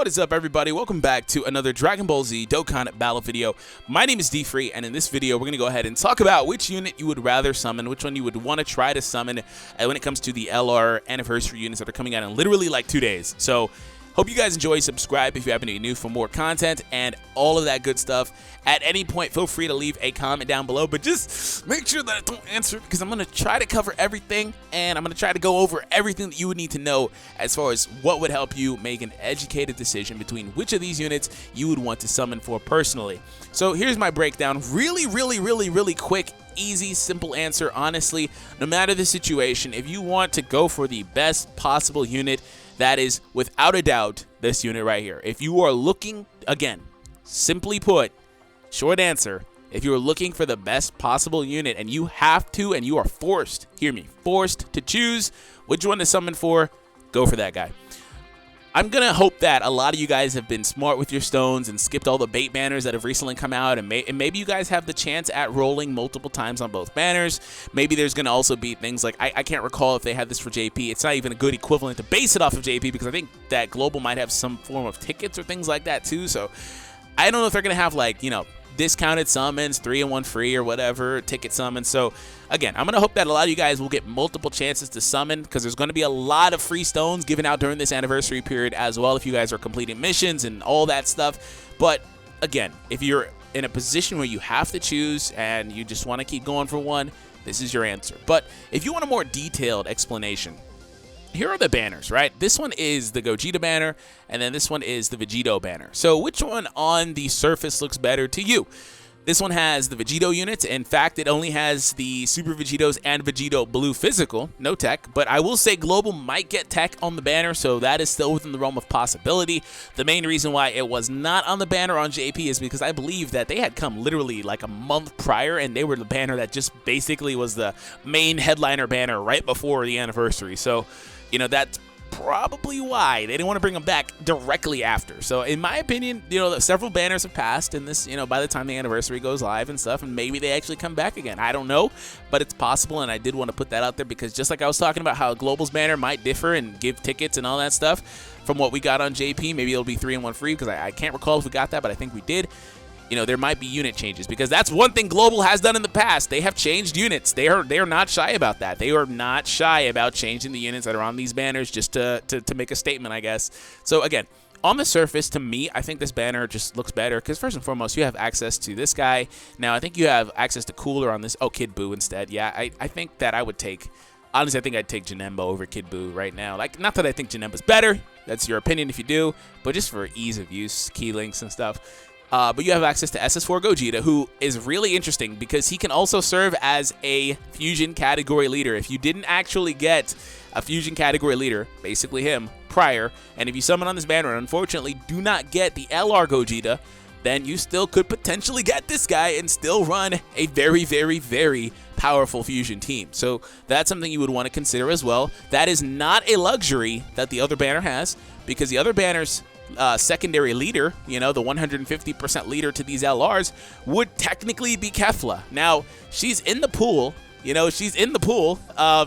What is up, everybody? Welcome back to another Dragon Ball Z Dokkan battle video. My name is DFree, and in this video, we're going to go ahead and talk about which unit you would rather summon, which one you would want to try to summon when it comes to the LR anniversary units that are coming out in literally like 2 days. So, hope you guys enjoy. Subscribe if you happen to be new for more content and all of that good stuff. At any point, feel free to leave a comment down below, but just make sure that I don't answer because I'm going to try to cover everything, and I'm going to try to go over everything that you would need to know as far as what would help you make an educated decision between which of these units you would want to summon for personally. So here's my breakdown. Really quick, easy, simple answer. Honestly, no matter the situation, if you want to go for the best possible unit, that is without a doubt this unit right here. If you are looking, again, simply put, short answer, if you're looking for the best possible unit and you have to and you are forced, hear me, forced to choose which one to summon for, go for that guy. I'm going to hope that a lot of you guys have been smart with your stones and skipped all the bait banners that have recently come out, and maybe you guys have the chance at rolling multiple times on both banners. Maybe there's going to also be things like, I can't recall if they had this for JP. It's not even a good equivalent to base it off of JP because I think that Global might have some form of tickets or things like that too. So I don't know if they're going to have, like, you know, discounted summons, 3-in-1 free or whatever, ticket summons. So again, I'm going to hope that a lot of you guys will get multiple chances to summon because there's going to be a lot of free stones given out during this anniversary period as well if you guys are completing missions and all that stuff. But again, if you're in a position where you have to choose and you just want to keep going for one, this is your answer. But if you want a more detailed explanation, here are the banners, right? This one is the Gogeta banner, and then this one is the Vegito banner. So which one on the surface looks better to you? This one has the Vegito units. In fact, it only has the Super Vegitos and Vegito Blue physical, no tech. But I will say Global might get tech on the banner, so that is still within the realm of possibility. The main reason why it was not on the banner on JP is because I believe that they had come literally like a month prior, and they were the banner that just basically was the main headliner banner right before the anniversary. So, you know, that's probably why they didn't want to bring them back directly after. So in my opinion, you know, several banners have passed in this, you know, by the time the anniversary goes live and stuff, and maybe they actually come back again. I don't know, but it's possible, and I did want to put that out there because just like I was talking about how Global's banner might differ and give tickets and all that stuff from what we got on JP, maybe it'll be 3-in-1 free because I can't recall if we got that, but I think we did. You know, there might be unit changes because that's one thing Global has done in the past. They have changed units. They are not shy about that. They are not shy about changing the units that are on these banners just to make a statement, I guess. So again, on the surface, to me, I think this banner just looks better because first and foremost, you have access to this guy. Now, I think you have access to Cooler on this. Oh, Kid Buu instead. Yeah, I think that I would take, honestly, I think I'd take Janemba over Kid Buu right now. Like, not that I think Janemba's better. That's your opinion if you do, but just for ease of use, key links and stuff. But you have access to SS4 Gogeta, who is really interesting because he can also serve as a fusion category leader. If you didn't actually get a fusion category leader, basically him, prior, and if you summon on this banner and unfortunately do not get the LR Gogeta, then you still could potentially get this guy and still run a very powerful fusion team. So that's something you would want to consider as well. That is not a luxury that the other banner has because the other banner's secondary leader, you know, the 150% leader to these LRs would technically be Kefla. Now, she's in the pool, you know, she's in the pool.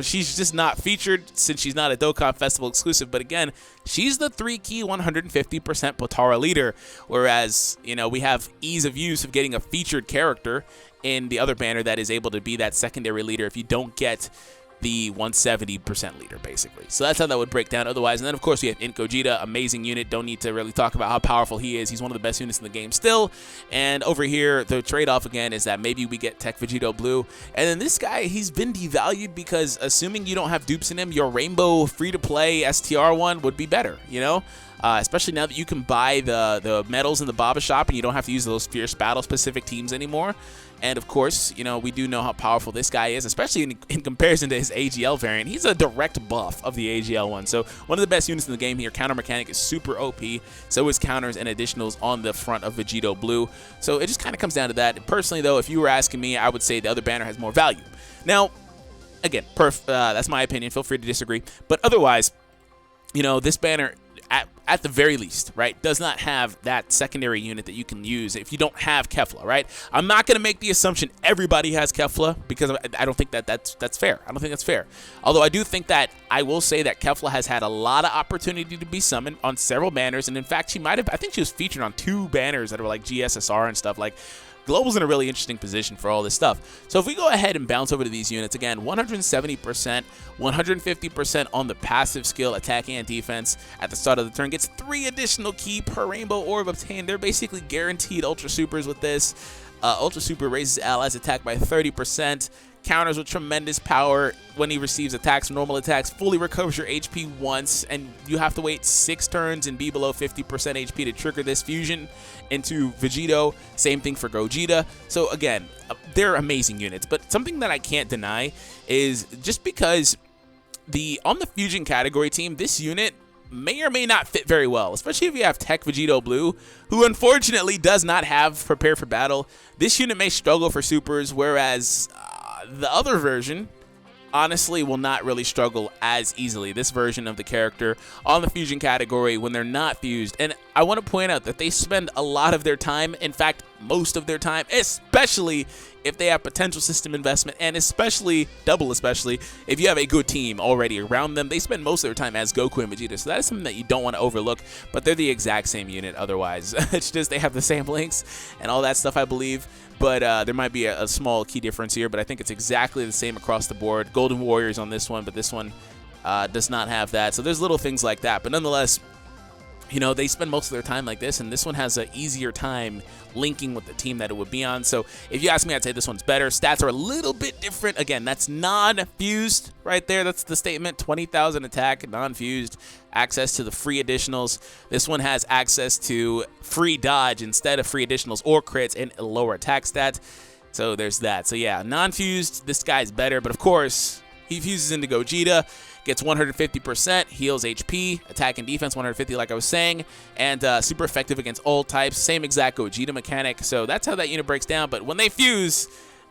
She's just not featured since she's not a Dokkan Festival exclusive. But again, she's the 3-key 150% Potara leader, whereas, you know, we have ease of use of getting a featured character in the other banner that is able to be that secondary leader if you don't get the 170% leader, basically. So that's how that would break down otherwise. And then, of course, we have Int Gogeta, amazing unit. Don't need to really talk about how powerful he is. He's one of the best units in the game still. And over here, the trade-off, again, is that maybe we get Tech Vegito Blue. And then this guy, he's been devalued because assuming you don't have dupes in him, your Rainbow free-to-play STR one would be better, you know? Especially now that you can buy the medals in the Baba shop and you don't have to use those fierce battle specific teams anymore. And of course, you know, we do know how powerful this guy is, especially in comparison to his AGL variant. He's a direct buff of the AGL one. So one of the best units in the game here. Counter mechanic is super OP. So is counters and additionals on the front of Vegito Blue. So it just kind of comes down to that. Personally, though, if you were asking me, I would say the other banner has more value. Now, again, that's my opinion. Feel free to disagree. But otherwise, you know, this banner at the very least, right, does not have that secondary unit that you can use if you don't have Kefla, right? I'm not going to make the assumption everybody has Kefla because I don't think that's fair. I don't think that's fair. Although I do think that I will say that Kefla has had a lot of opportunity to be summoned on several banners, and in fact, she might have, I think she was featured on 2 banners that were like GSSR and stuff. Like, Global's in a really interesting position for all this stuff. So if we go ahead and bounce over to these units, again, 170%, 150% on the passive skill, attack and defense at the start of the turn, gets 3 additional key per rainbow orb obtained. They're basically guaranteed Ultra Supers with this. Ultra Super raises allies' attack by 30%, counters with tremendous power when he receives attacks, normal attacks, fully recovers your HP once, and you have to wait 6 turns and be below 50% HP to trigger this fusion into Vegito. Same thing for Gogeta. So again, they're amazing units, but something that I can't deny is just because on the fusion category team, this unit may or may not fit very well, especially if you have Tech Vegito Blue, who unfortunately does not have Prepare for Battle. This unit may struggle for supers, whereas the other version honestly will not really struggle as easily. This version of the character on the fusion category when they're not fused. And I want to point out that they spend a lot of their time, in fact, most of their time, especially if they have potential system investment, and especially if you have a good team already around them, they spend most of their time as Goku and Vegeta. So that is something that you don't want to overlook, but they're the exact same unit otherwise. It's just they have the same links and all that stuff, I believe. But there might be a small key difference here, but I think it's exactly the same across the board. Golden Warriors on this one, but this one does not have that. So there's little things like that, but nonetheless, you know, they spend most of their time like this, and this one has an easier time linking with the team that it would be on. So if you ask me, I'd say this one's better. Stats are a little bit different. Again, that's non-fused right there. That's the statement. 20,000 attack, non-fused. Access to the free additionals. This one has access to free dodge instead of free additionals or crits and a lower attack stat. So there's that. So yeah, non-fused, this guy's better, but of course, he fuses into Gogeta, gets 150%, heals HP, attack and defense 150 like I was saying, and super effective against all types. Same exact Gogeta mechanic, so that's how that unit breaks down. But when they fuse,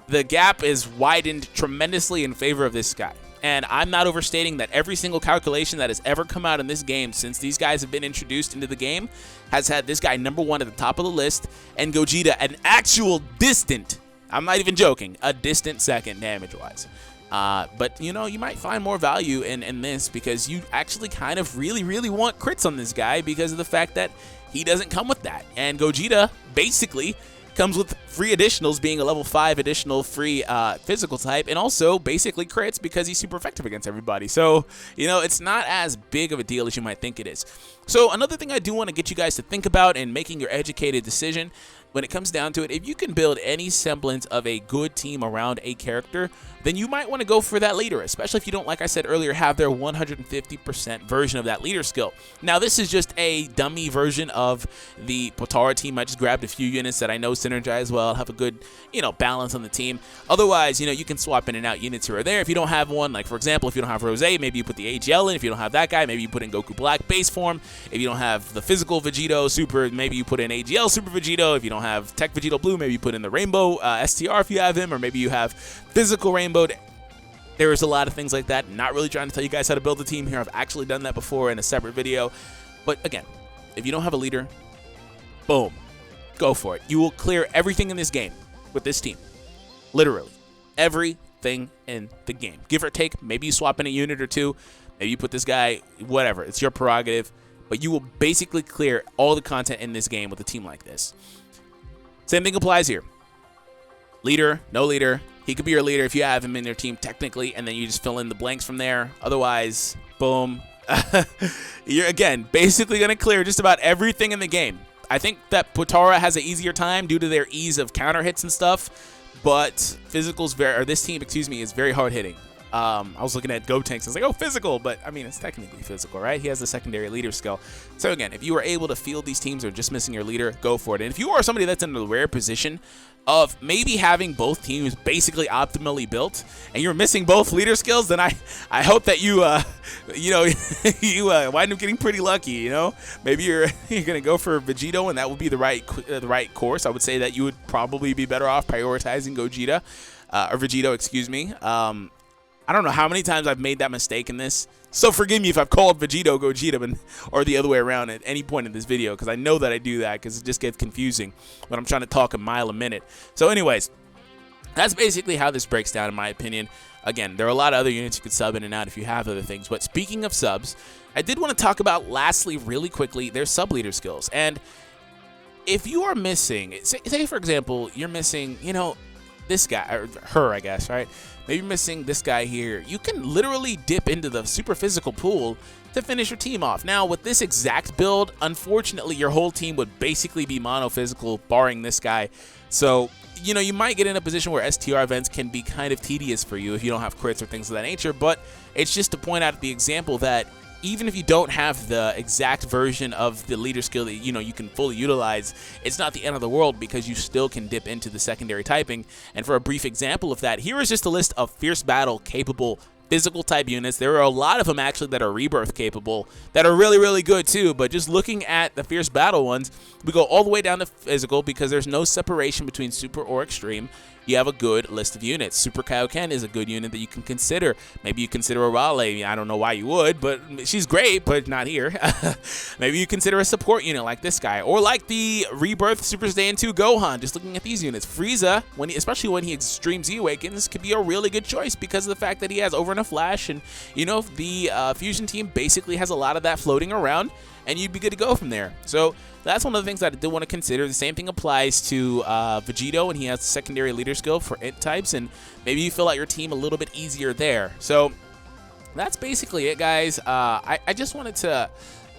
the gap is widened tremendously in favor of this guy. And I'm not overstating that every single calculation that has ever come out in this game since these guys have been introduced into the game has had this guy #1 at the top of the list, and Gogeta an actual distant, I'm not even joking, a distant second damage-wise. But, you know, you might find more value in this because you actually kind of really want crits on this guy because of the fact that he doesn't come with that. And Gogeta basically comes with free additionals, being a level 5 additional free physical type, and also basically crits because he's super effective against everybody. So, you know, it's not as big of a deal as you might think it is. So another thing I do want to get you guys to think about in making your educated decision when it comes down to it, if you can build any semblance of a good team around a character, then you might want to go for that leader, especially if you don't, like I said earlier, have their 150% version of that leader skill. Now, this is just a dummy version of the Potara team. I just grabbed a few units that I know synergize well, have a good, you know, balance on the team. Otherwise, you know, you can swap in and out units here or there. If you don't have one, like for example, if you don't have Rose, maybe you put the AGL in. If you don't have that guy, maybe you put in Goku Black base form. If you don't have the physical Vegito Super, maybe you put in AGL Super Vegito. If you don't have Tech Vegito Blue, maybe you put in the Rainbow STR if you have him, or maybe you have physical Rainbow. There is a lot of things like that. Not really trying to tell you guys how to build a team here. I've actually done that before in a separate video. But again, if you don't have a leader, boom, go for it. You will clear everything in this game with this team. Literally. Everything in the game. Give or take, maybe you swap in a unit or two. Maybe you put this guy, whatever. It's your prerogative. But you will basically clear all the content in this game with a team like this. Same thing applies here. Leader, no leader. He could be your leader if you have him in your team technically, and then you just fill in the blanks from there. Otherwise, boom. You're, again, basically going to clear just about everything in the game. I think that Potara has an easier time due to their ease of counter hits and stuff, but this team, is very hard hitting. I was looking at Gotenks. I was like, oh, physical, but I mean, it's technically physical, right? He has the secondary leader skill. So again, if you were able to field these teams or just missing your leader, go for it. And if you are somebody that's in the rare position of maybe having both teams basically optimally built, and you're missing both leader skills, then I hope that you you wind up getting pretty lucky. You know, maybe you're gonna go for Vegito, and that would be the right course. I would say that you would probably be better off prioritizing Gogeta or Vegito, excuse me. I don't know how many times I've made that mistake in this, so forgive me if I've called VEGITO GOGETA or the other way around at any point in this video, because I know that I do that because it just gets confusing when I'm trying to talk a mile a minute. So anyways, that's basically how this breaks down in my opinion. Again, there are a lot of other units you could sub in and out if you have other things, but speaking of subs, I did want to talk about, lastly, really quickly, their sub-leader skills. And if you are missing, say for example, you're missing, you know, this guy, or her, I guess, right? Maybe you're missing this guy here. You can literally dip into the super physical pool to finish your team off. Now, with this exact build, unfortunately, your whole team would basically be mono physical, barring this guy. So, you know, you might get in a position where STR events can be kind of tedious for you if you don't have crits or things of that nature, but it's just to point out the example that even if you don't have the exact version of the leader skill that, you know, you can fully utilize, it's not the end of the world because you still can dip into the secondary typing. And for a brief example of that, here is just a list of fierce battle capable physical type units. There are a lot of them actually that are rebirth capable that are really, really good too, but just looking at the fierce battle ones, we go all the way down to physical because there's no separation between super or extreme. You have a good list of units. Super Kaioken is a good unit that you can consider. Maybe you consider a Raleigh. I don't know why you would, but she's great, but not here. Maybe you consider a support unit like this guy, or like the Rebirth Super Saiyan 2 Gohan. Just looking at these units, Frieza, especially when he Extreme Z Awakens, could be a really good choice because of the fact that he has Over and a Flash, and you know the Fusion team basically has a lot of that floating around, and you'd be good to go from there. So that's one of the things that I did want to consider. The same thing applies to VEGITO, and he has secondary leader skill for int types, and maybe you fill out your team a little bit easier there. So that's basically it, guys. I just wanted to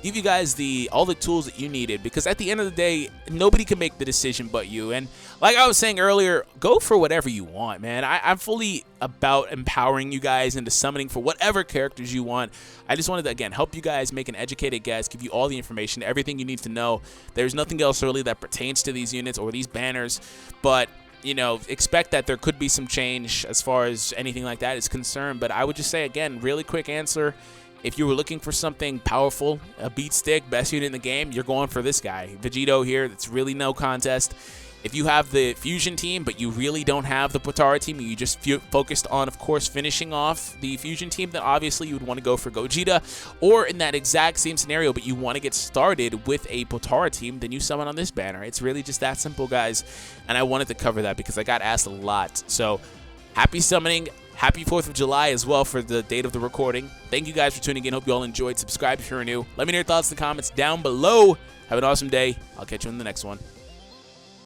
give you guys all the tools that you needed, because at the end of the day, nobody can make the decision but you. And like I was saying earlier, go for whatever you want, man. I'm fully about empowering you guys into summoning for whatever characters you want. I just wanted to, again, help you guys make an educated guess, give you all the information, everything you need to know. There's nothing else really that pertains to these units or these banners, but you know, expect that there could be some change as far as anything like that is concerned. But I would just say, again, really quick answer. If you were looking for something powerful, a beat stick, best unit in the game, you're going for this guy, VEGITO here. That's really no contest. If you have the Fusion team, but you really don't have the Potara team, and you just focused on, of course, finishing off the Fusion team, then obviously you would want to go for Gogeta. Or in that exact same scenario, but you want to get started with a Potara team, then you summon on this banner. It's really just that simple, guys. And I wanted to cover that because I got asked a lot. So happy summoning. Happy 4th of July as well for the date of the recording. Thank you guys for tuning in. Hope you all enjoyed. Subscribe if you're new. Let me know your thoughts in the comments down below. Have an awesome day. I'll catch you in the next one.